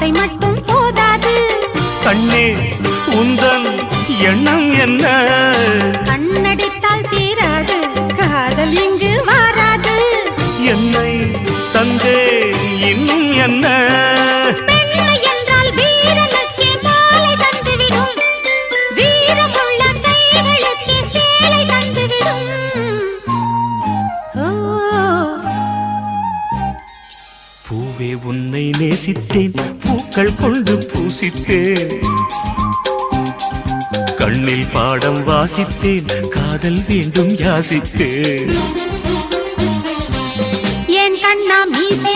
வார்த்தை மட்டும் போதாது. கண்ணே உந்தன் எண்ணம் என்ன? கண்ணடித்தால் தீராது, காதல் இங்கு வாராது. என்னை தந்தே இன்னும் என்ன? பெண்மை என்றால் வீரனுக்கே மாலை தந்துவிடும், வீரமுள்ள கைகளுக்கே சேலை தந்துவிடும். பூவே உன்னை நேசித்தேன், பூக்கள் கொண்டு பூசித்தேன், கண்ணில் பாடம் வாசித்தேன், காதல் வேண்டும் யாசித்தேன். என் கண்ணா மீசை